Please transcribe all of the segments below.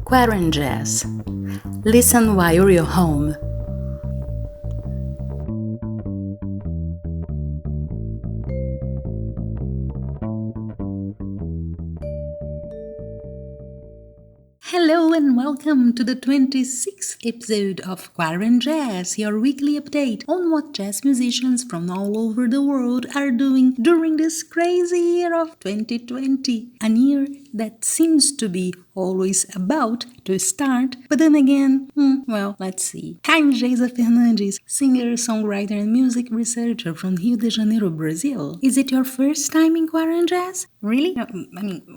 QuaranJazz. Listen while you're home. Hello and welcome to the 26th episode of QuaranJazz, your weekly update on what jazz musicians from all over the world are doing during this crazy year of 2020. A year that seems to be always about to start, but then again, let's see. I'm Geisa Fernandes, singer, songwriter and music researcher from Rio de Janeiro, Brazil. Is it your first time in QuaranJazz? Really? No,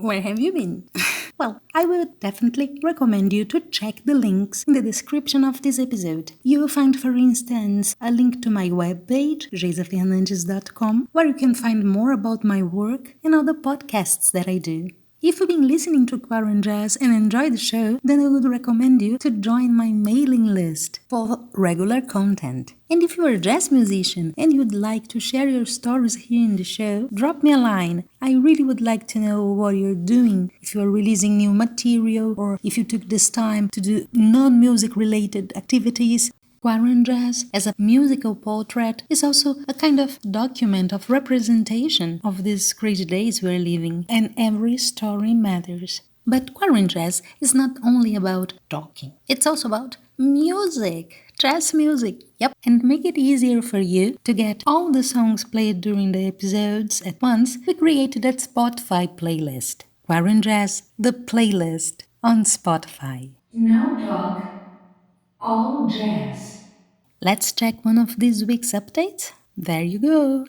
where have you been? Well, I would definitely recommend you to check the links in the description of this episode. You will find, for instance, a link to my webpage, geisafernandes.com, where you can find more about my work and other podcasts that I do. If you've been listening to QuaranJazz and enjoy the show, then I would recommend you to join my mailing list for regular content. And if you are a jazz musician and you'd like to share your stories here in the show, drop me a line. I really would like to know what you're doing, if you are releasing new material or if you took this time to do non-music related activities. QuaranJazz, as a musical portrait, is also a kind of document of representation of these crazy days we're living, and every story matters. But QuaranJazz is not only about talking, it's also about music, jazz music, And make it easier for you to get all the songs played during the episodes at once, we created a Spotify playlist. QuaranJazz, the playlist on Spotify. Now talk. All jazz. Let's check one of this week's updates. There you go.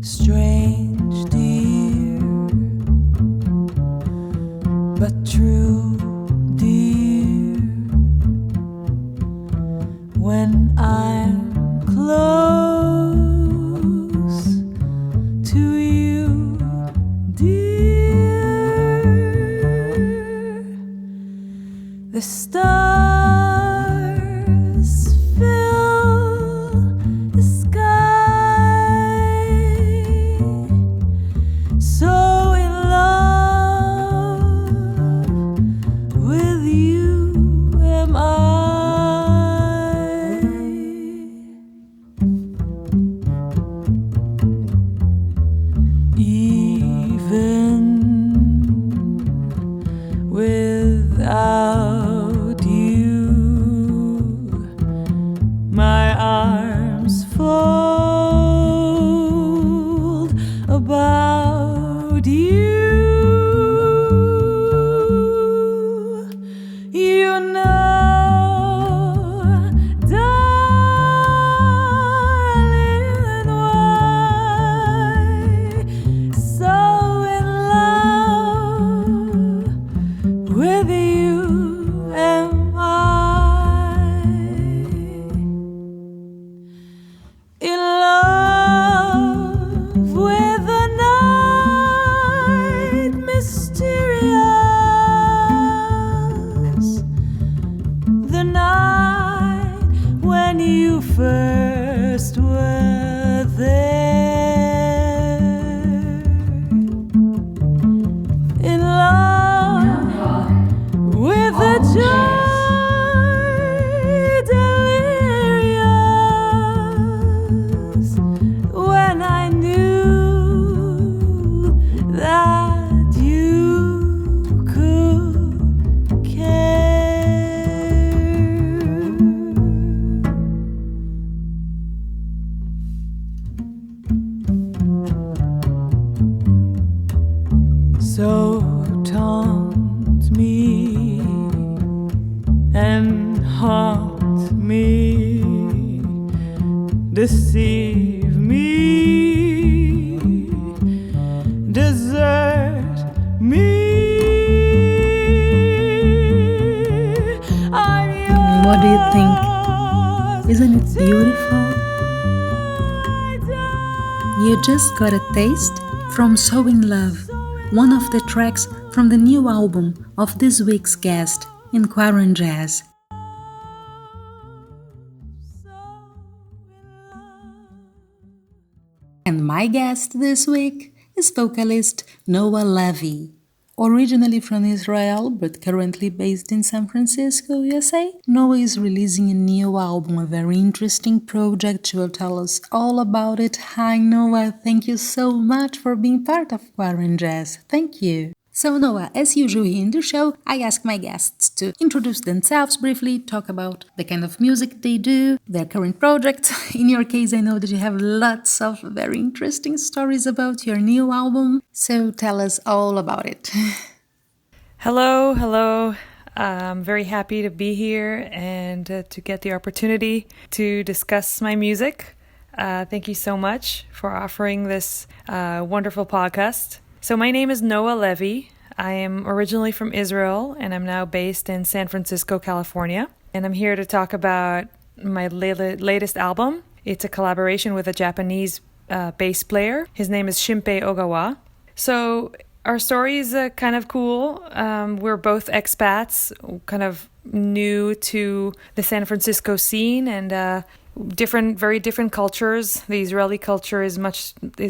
Strange, dear, but true, dear. When I'm close to you, dear, the stars fill the sky. So in love with you am I. Even without you, my arms fold about you. You know, darling, why so in love with you am I. In love with the night, mysterious, the night when you first were there. In love with the joy delirious, when I knew that you could care. So taunt me and haunt me, deceive me, desert me. I'm yours. What What do you think? Isn't it beautiful? You just got a taste from So In Love, one of the tracks from the new album of this week's guest in QuaranJazz. And my guest this week is vocalist Noa Levy. Originally from Israel, but currently based in San Francisco, USA, Noa is releasing a new album, a very interesting project. She will tell us all about it. Hi Noa, thank you so much for being part of QuaranJazz. Thank you. So Noa, as usual here in the show, I ask my guests to introduce themselves briefly, talk about the kind of music they do, their current project. In your case, I know that you have lots of very interesting stories about your new album, so tell us all about it. Hello. I'm very happy to be here and to get the opportunity to discuss my music. Thank you so much for offering this wonderful podcast. So my name is Noa Levy. I am originally from Israel and I'm now based in San Francisco, California. And I'm here to talk about my latest album. It's a collaboration with a Japanese bass player. His name is Shimpei Ogawa. So our story is kind of cool. We're both expats, kind of new to the San Francisco scene and very different cultures. The Israeli culture is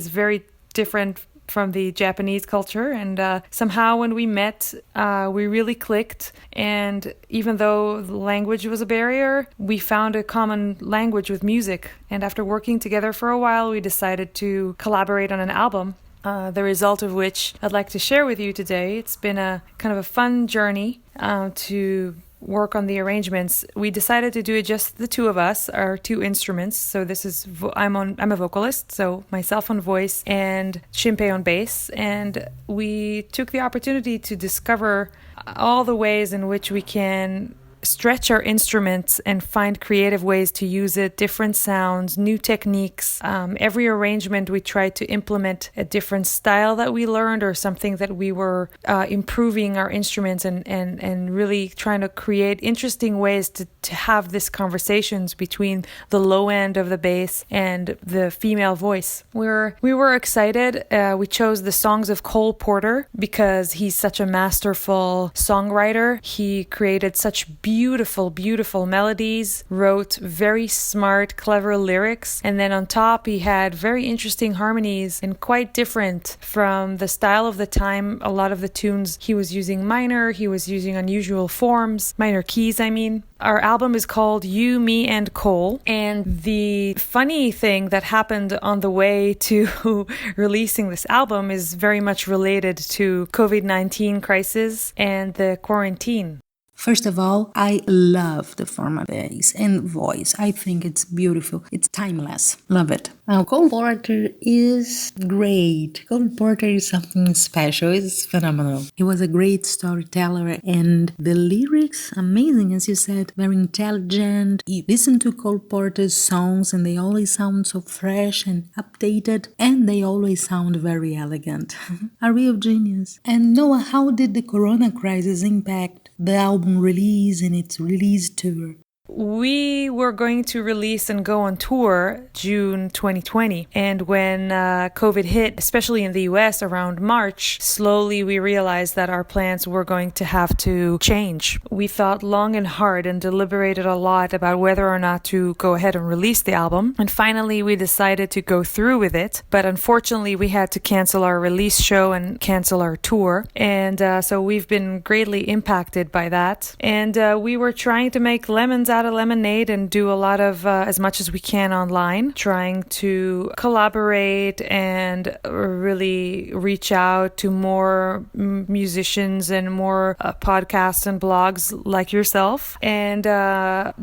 very different from the Japanese culture, and somehow when we met, we really clicked, and even though the language was a barrier, we found a common language with music, and after working together for a while, we decided to collaborate on an album, the result of which I'd like to share with you today. It's been a kind of a fun journey to work on the arrangements. We decided to do it just the two of us, our two instruments. So this is I'm a vocalist, so myself on voice and Shimpei on bass, and we took the opportunity to discover all the ways in which we can stretch our instruments and find creative ways to use it, different sounds, new techniques. Every arrangement we tried to implement a different style that we learned or something that we were improving our instruments and really trying to create interesting ways to have these conversations between the low end of the bass and the female voice. We were excited. We chose the songs of Cole Porter because he's such a masterful songwriter. He created such beautiful melodies, wrote very smart, clever lyrics, and then on top he had very interesting harmonies and quite different from the style of the time. A lot of the tunes he was using he was using unusual forms, minor keys, I mean. Our album is called You, Me, and Cole, and the funny thing that happened on the way to releasing this album is very much related to COVID-19 crisis and the quarantine. First of all, I love the format bass and voice. I think it's beautiful. It's timeless. Love it. Now, Cole Porter is great. Cole Porter is something special. It's phenomenal. He was a great storyteller, and the lyrics, amazing, as you said, very intelligent. You listen to Cole Porter's songs and they always sound so fresh and updated, and they always sound very elegant. A real genius. And Noah, how did the corona crisis impact the album release and its release tour? We were going to release and go on tour June 2020. And when COVID hit, especially in the US around March, slowly we realized that our plans were going to have to change. We thought long and hard and deliberated a lot about whether or not to go ahead and release the album. And finally, we decided to go through with it. But unfortunately, we had to cancel our release show and cancel our tour. And so we've been greatly impacted by that. And we were trying to make lemons out of lemonade and do a lot of as much as we can online, trying to collaborate and really reach out to more musicians and more podcasts and blogs like yourself, and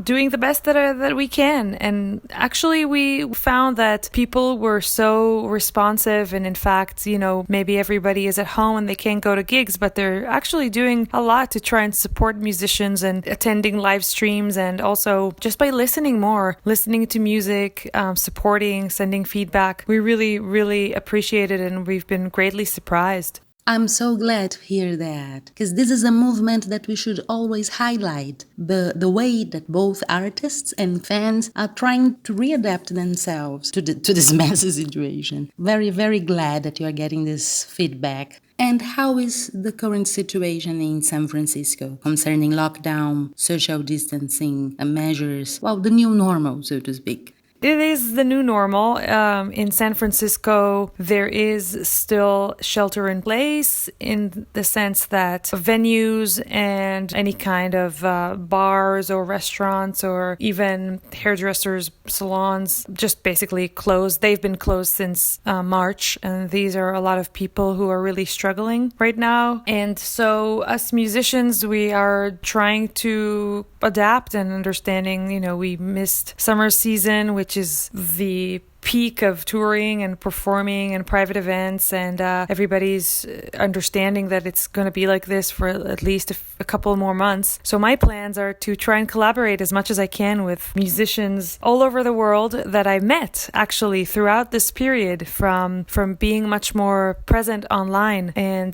doing the best that we can. And actually we found that people were so responsive, and in fact, maybe everybody is at home and they can't go to gigs, but they're actually doing a lot to try and support musicians and attending live streams, and also just by listening to music, supporting, sending feedback. We really, really appreciate it, and we've been greatly surprised. I'm so glad to hear that, because this is a movement that we should always highlight. The way that both artists and fans are trying to readapt themselves to this messy situation. Very, very glad that you are getting this feedback. And how is the current situation in San Francisco concerning lockdown, social distancing measures, well, the new normal, so to speak? It is the new normal. In San Francisco, there is still shelter in place in the sense that venues and any kind of bars or restaurants or even hairdressers, salons just basically closed. They've been closed since March, and these are a lot of people who are really struggling right now. And so us musicians, we are trying to adapt and understanding, we missed summer season, which is the peak of touring and performing and private events, and everybody's understanding that it's going to be like this for at least a couple more months. So my plans are to try and collaborate as much as I can with musicians all over the world that I met actually throughout this period, from being much more present online and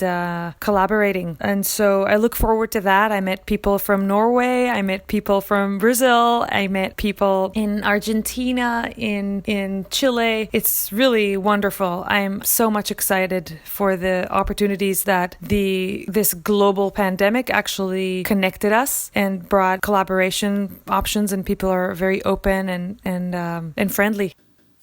collaborating. And so I look forward to that. I met people from Norway, I met people from Brazil, I met people in Argentina, in Chile. It's really wonderful. I'm so much excited for the opportunities that this global pandemic actually connected us and brought collaboration options, and people are very open and friendly.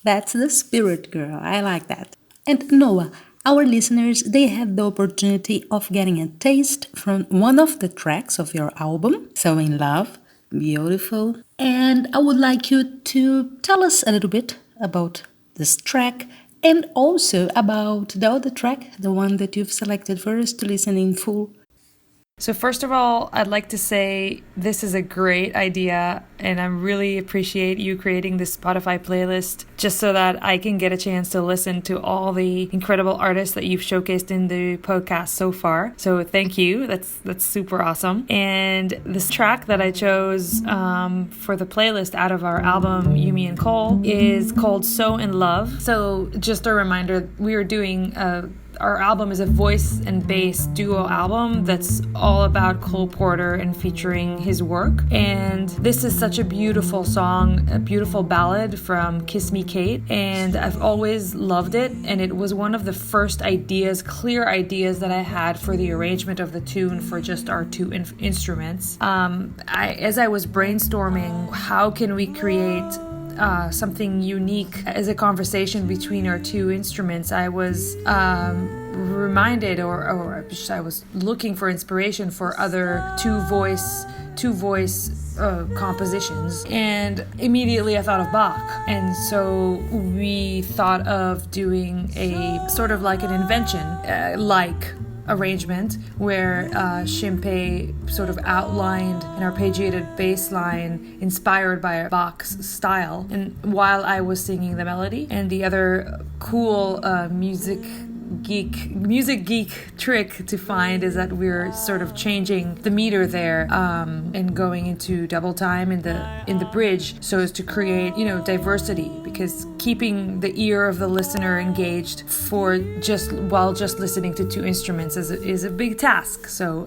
That's the spirit, girl. I like that. And Noah, our listeners, they had the opportunity of getting a taste from one of the tracks of your album, So in Love. Beautiful. And I would like you to tell us a little bit about this track and also about the other track, the one that you've selected for us to listen in full. So first of all, I'd like to say this is a great idea, and I really appreciate you creating this Spotify playlist just so that I can get a chance to listen to all the incredible artists that you've showcased in the podcast so far. So thank you. That's super awesome. And this track that I chose for the playlist out of our album Yumi and Cole is called So in Love. So just a reminder, we are doing our album is a voice and bass duo album that's all about Cole Porter and featuring his work. And this is such a beautiful song, a beautiful ballad from Kiss Me Kate, and I've always loved it. And it was one of the first clear ideas that I had for the arrangement of the tune for just our two instruments. As I was brainstorming, how can we create something unique as a conversation between our two instruments, I was reminded, or I was looking for inspiration for other two voice compositions, and immediately I thought of Bach. And so we thought of doing a sort of like an invention, like arrangement where Shimpei sort of outlined an arpeggiated bass line inspired by Bach's style, and while I was singing the melody. And the other cool music geek trick to find is that we're sort of changing the meter there and going into double time in the bridge so as to create diversity, because keeping the ear of the listener engaged while just listening to two instruments is a big task. So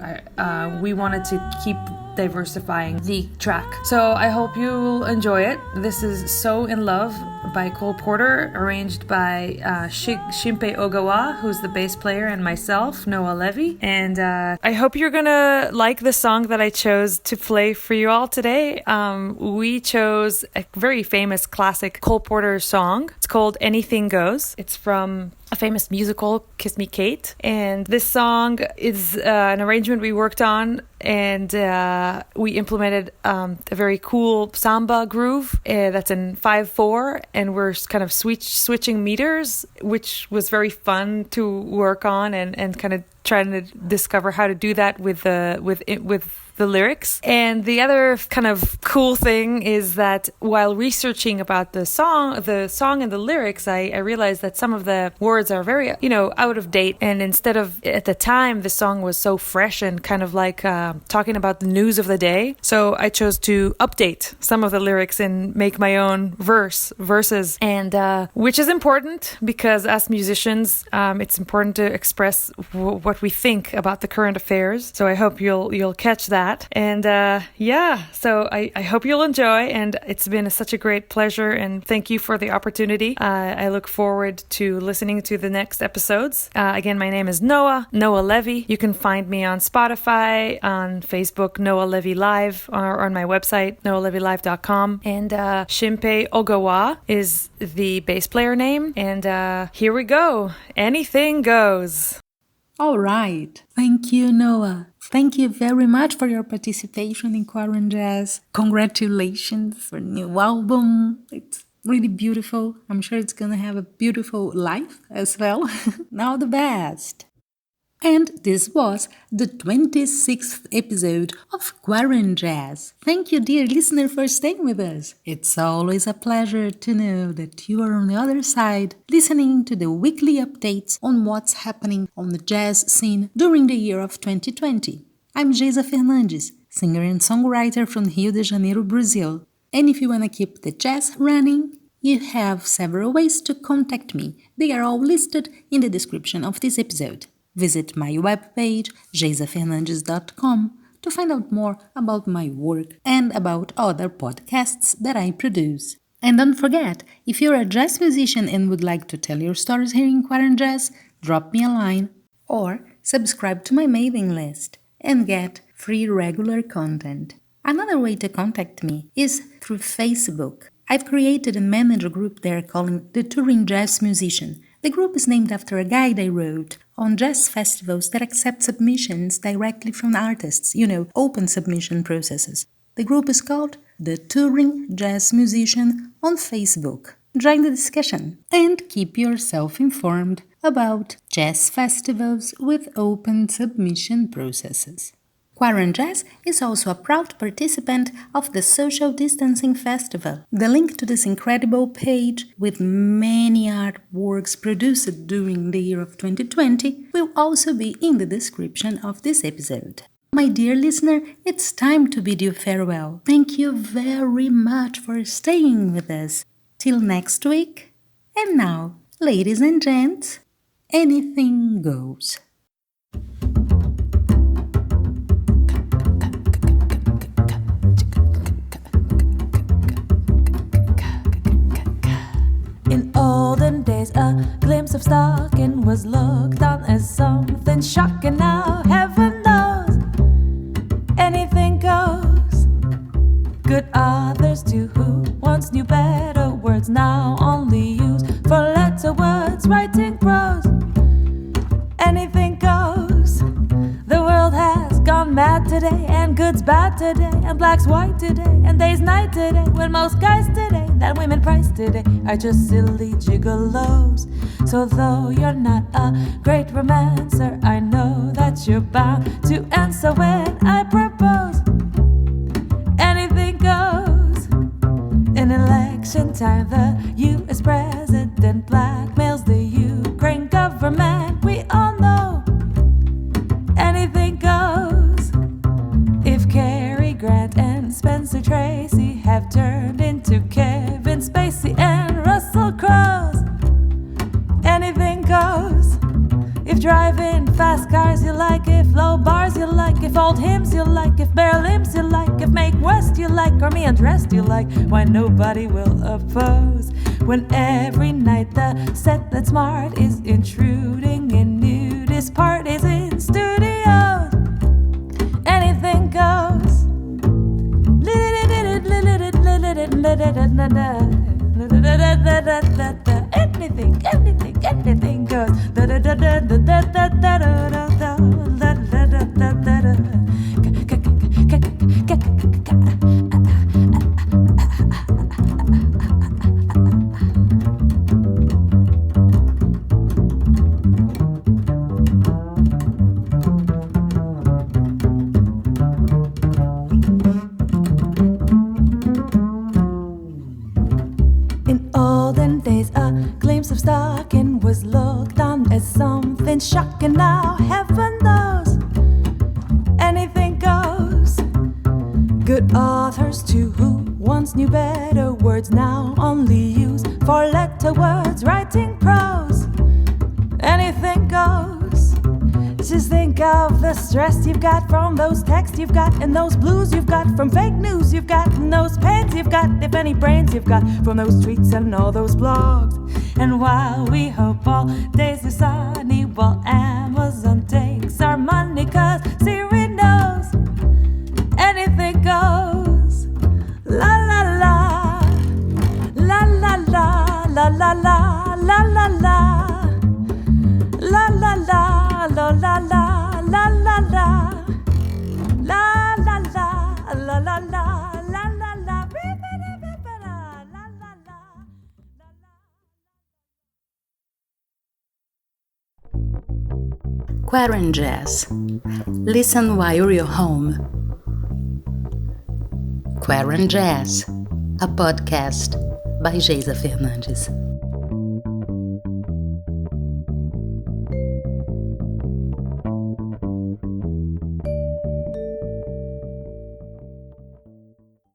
we wanted to keep diversifying the track. So I hope you'll enjoy it. This is So in Love by Cole Porter, arranged by Shimpei Ogawa, who's the bass player, and myself, Noa Levy. And I hope you're gonna like the song that I chose to play for you all today. We chose a very famous classic Cole Porter song. It's called Anything Goes. It's from a famous musical, Kiss Me Kate. And this song is an arrangement we worked on, and we implemented a very cool samba groove that's in 5/4, and we're kind of switching meters, which was very fun to work on and kind of trying to discover how to do that with the lyrics. And the other kind of cool thing is that while researching about the song and the lyrics, I realized that some of the words are very, out of date. And instead of, at the time, the song was so fresh and kind of like talking about the news of the day. So I chose to update some of the lyrics and make my own verses. And which is important because as musicians, it's important to express what we think about the current affairs. So I hope you'll catch that. And so I hope you'll enjoy. And it's been such a great pleasure. And thank you for the opportunity. I look forward to listening to the next episodes. Again, my name is Noa Levy. You can find me on Spotify, on Facebook, Noa Levy Live, or on my website, noalevylive.com. And Shimpei Ogawa is the bass player name. And here we go. Anything goes. All right. Thank you, Noah. Thank you very much for your participation in QuaranJazz. Congratulations for a new album. It's really beautiful. I'm sure it's going to have a beautiful life as well. Now the best. And this was the 26th episode of QuaranJazz. Thank you, dear listener, for staying with us. It's always a pleasure to know that you are on the other side, listening to the weekly updates on what's happening on the jazz scene during the year of 2020. I'm Geisa Fernandes, singer and songwriter from Rio de Janeiro, Brazil. And if you want to keep the jazz running, you have several ways to contact me. They are all listed in the description of this episode. Visit my webpage, geisafernandes.com, to find out more about my work and about other podcasts that I produce. And don't forget, if you're a jazz musician and would like to tell your stories here in QuaranJazz, drop me a line or subscribe to my mailing list and get free regular content. Another way to contact me is through Facebook. I've created and managed a group there calling the Touring Jazz Musician. The group is named after a guide I wrote on jazz festivals that accept submissions directly from artists, open submission processes. The group is called the Touring Jazz Musician on Facebook. Join the discussion and keep yourself informed about jazz festivals with open submission processes. QuaranJazz is also a proud participant of the Social Distancing Festival. The link to this incredible page with many artworks produced during the year of 2020 will also be in the description of this episode. My dear listener, it's time to bid you farewell. Thank you very much for staying with us. Till next week. And now, ladies and gents, anything goes. Olden days, a glimpse of stalking was looked on as something shocking. Now, heaven knows, anything goes. Good authors too, who once knew better words, now only use for letter words, writing prose. Anything goes. The world has gone mad today, and good's bad today, and black's white today, and day's night today, when most guys today that women price today are just silly gigolos. So though you're not a great romancer, I know that you're bound to answer when I propose. Anything goes. In election time, the U.S. president blackmails the Ukraine government. We all know anything goes. If Cary Grant and Spencer Tracy have turned into Kevin Spacey and Russell Crowe's, anything goes. If driving fast cars you like, if low bars you like, if old hymns you like, if bare limbs you like, if Make West you like, or me undressed you like, why nobody will oppose. When every night the set that's smart is intruding in nudist parties in studios, anything goes. Anything goes. days a glimpse of stalking was looked on as something shocking. Now heaven knows anything goes. Good authors too who once knew better words now only use four-letter words, writing prose. Anything goes. Just think of the stress you've got from those texts you've got, and those blues you've got from fake news you've got, and those pains you've got, if any brains you've got, from those tweets and all those blogs. And while we hope all days are sunny, while Amazon takes our money, 'cause Siri knows anything goes. La la la, la la la, la la la, la la la. La la la, la la la, la la la. La la la, la la la, la la la. La la la. QuaranJazz. Listen while you're home. QuaranJazz, a podcast by Geisa Fernandes.